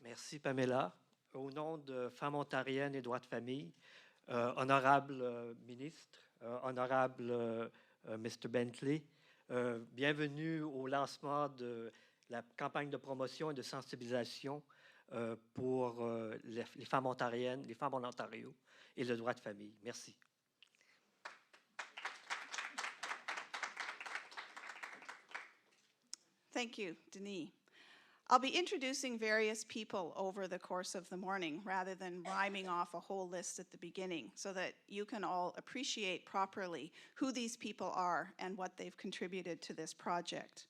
Merci, Pamela. Au nom de Femmes ontariennes et droits de famille, honorable ministre, honorable Mr. Bentley, bienvenue au lancement de la campagne de promotion et de sensibilisation pour les femmes ontariennes, les femmes en Ontario et le droit de famille. Merci. Thank you, Denis. I'll be introducing various people over the course of the morning rather than rhyming off a whole list at the beginning so that you can all appreciate properly who these people are and what they've contributed to this project.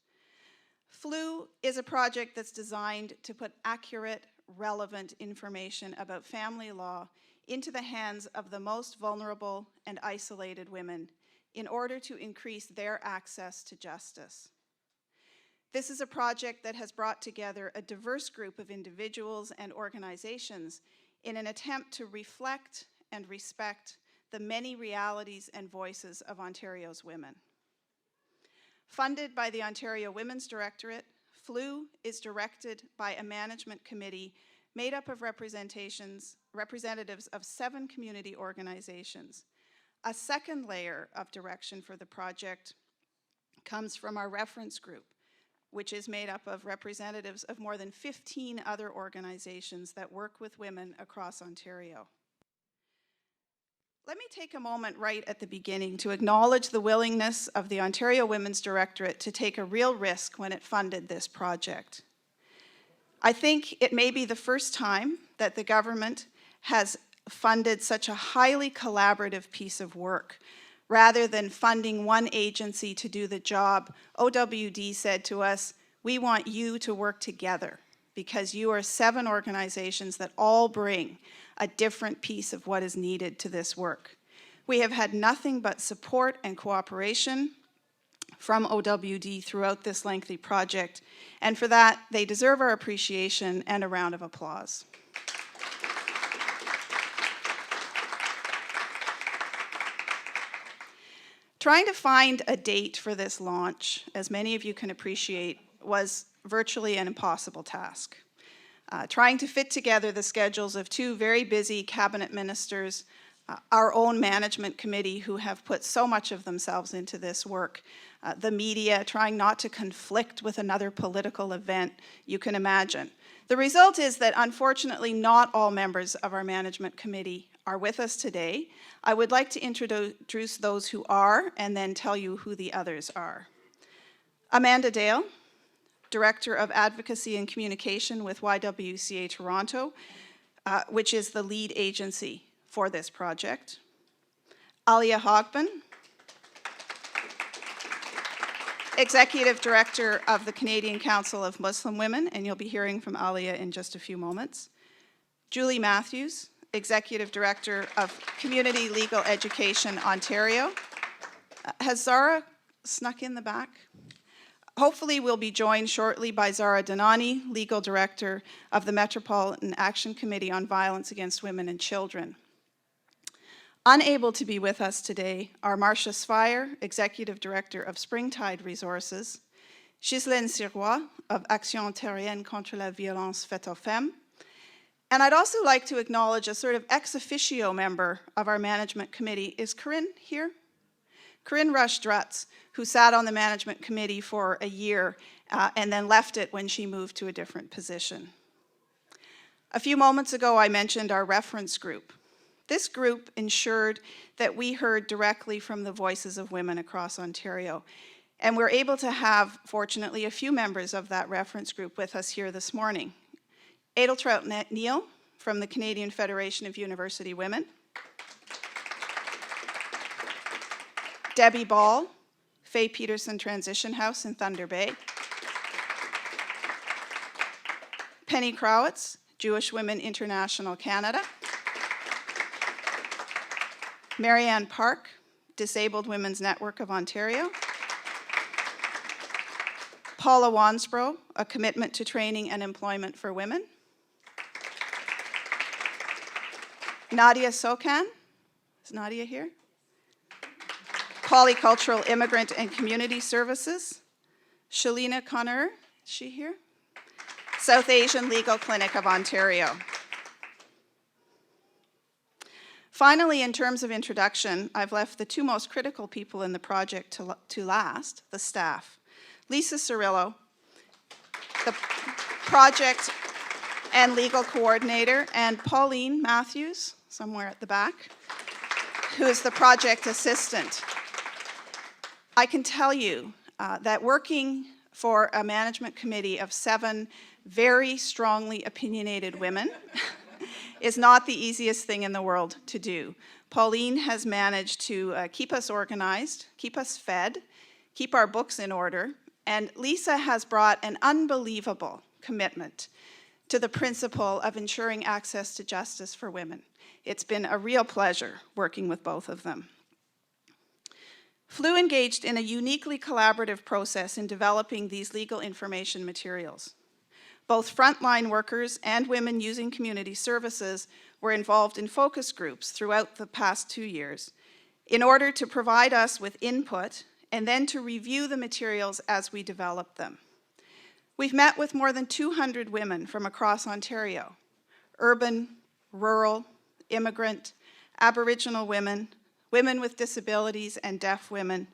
FLU is a project that's designed to put accurate, relevant information about family law into the hands of the most vulnerable and isolated women in order to increase their access to justice. This is a project that has brought together a diverse group of individuals and organizations in an attempt to reflect and respect the many realities and voices of Ontario's women. Funded by the Ontario Women's Directorate, FLU is directed by a management committee made up of representatives of 7 community organizations. A second layer of direction for the project comes from our reference group, which is made up of representatives of more than 15 other organizations that work with women across Ontario. Let me take a moment right at the beginning to acknowledge the willingness of the Ontario Women's Directorate to take a real risk when it funded this project. I think it may be the first time that the government has funded such a highly collaborative piece of work. Rather than funding one agency to do the job, OWD said to us, we want you to work together because you are 7 organizations that all bring a different piece of what is needed to this work. We have had nothing but support and cooperation from OWD throughout this lengthy project, and for that, they deserve our appreciation and a round of applause. Trying to find a date for this launch, as many of you can appreciate, was virtually an impossible task. Trying to fit together the schedules of 2 very busy cabinet ministers, our own management committee who have put so much of themselves into this work, the media, trying not to conflict with another political event, you can imagine. The result is that unfortunately not all members of our management committee are with us today. I would like to introduce those who are and then tell you who the others are. Amanda Dale, Director of Advocacy and Communication with YWCA Toronto, which is the lead agency for this project. Alia Hogbin, Executive Director of the Canadian Council of Muslim Women, and you'll be hearing from Alia in just a few moments. Julie Matthews, Executive Director of Community Legal Education Ontario. Has Zara snuck in the back? Hopefully we'll be joined shortly by Zara Danani, Legal Director of the Metropolitan Action Committee on Violence Against Women and Children. Unable to be with us today are Marcia Svire, Executive Director of Springtide Resources, Ghislaine Sirois of Action Ontarienne contre la violence faite aux femmes, and I'd also like to acknowledge a sort of ex officio member of our management committee. Is Corinne here? Corinne Rush-Drutz, who sat on the management committee for a year and then left it when she moved to a different position. A few moments ago, I mentioned our reference group. This group ensured that we heard directly from the voices of women across Ontario. And we're able to have, fortunately, a few members of that reference group with us here this morning. Edeltraut Neal from the Canadian Federation of University Women. Debbie Ball, Faye Peterson Transition House in Thunder Bay. Penny Crowitz, Jewish Women International Canada. Marianne Park, Disabled Women's Network of Ontario. Paula Wansbrough, A Commitment to Training and Employment for Women. Nadia Sokan, is Nadia here? Polycultural Immigrant and Community Services. Shalina Connor, is she here? South Asian Legal Clinic of Ontario. Finally, in terms of introduction, I've left the two most critical people in the project to last, the staff. Lisa Cirillo, the project and legal coordinator, and Pauline Matthews, somewhere at the back, who is the project assistant. I can tell you that working for a management committee of 7 very strongly opinionated women is not the easiest thing in the world to do. Pauline has managed to keep us organized, keep us fed, keep our books in order, and Lisa has brought an unbelievable commitment to the principle of ensuring access to justice for women. It's been a real pleasure working with both of them. FLU engaged in a uniquely collaborative process in developing these legal information materials. Both frontline workers and women using community services were involved in focus groups throughout the past 2 years in order to provide us with input and then to review the materials as we develop them. We've met with more than 200 women from across Ontario: urban, rural, immigrant, Aboriginal women, women with disabilities and deaf women,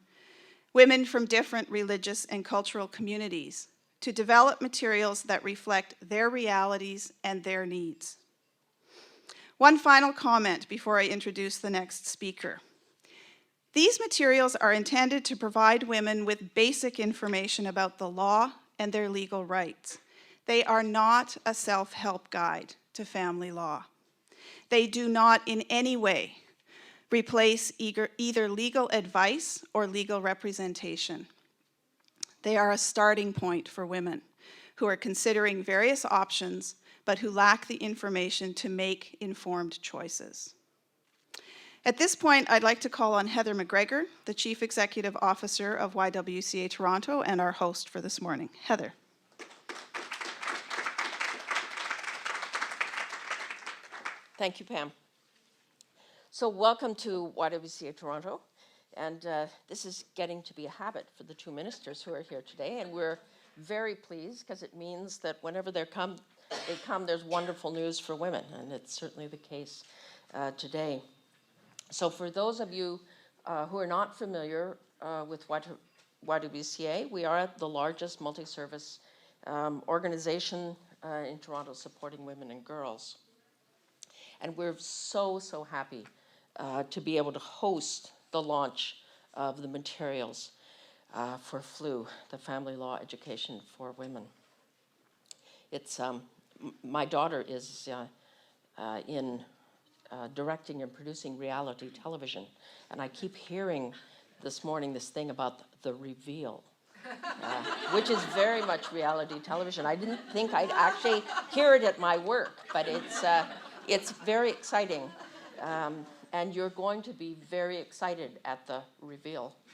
women from different religious and cultural communities, to develop materials that reflect their realities and their needs. One final comment before I introduce the next speaker. These materials are intended to provide women with basic information about the law and their legal rights. They are not a self-help guide to family law. They do not in any way replace either legal advice or legal representation. They are a starting point for women who are considering various options but who lack the information to make informed choices. At this point, I'd like to call on Heather McGregor, the Chief Executive Officer of YWCA Toronto and our host for this morning. Heather. Thank you, Pam. So welcome to YWCA Toronto. And this is getting to be a habit for the two ministers who are here today. And we're very pleased because it means that whenever they come, there's wonderful news for women. And it's certainly the case today. So for those of you who are not familiar with YWCA, we are the largest multi-service organization in Toronto supporting women and girls. And we're so, so happy to be able to host the launch of the materials for FLU, the Family Law Education for Women. It's my daughter is in directing and producing reality television, and I keep hearing this morning this thing about the reveal, which is very much reality television. I didn't think I'd actually hear it at my work, but it's very exciting. And you're going to be very excited at the reveal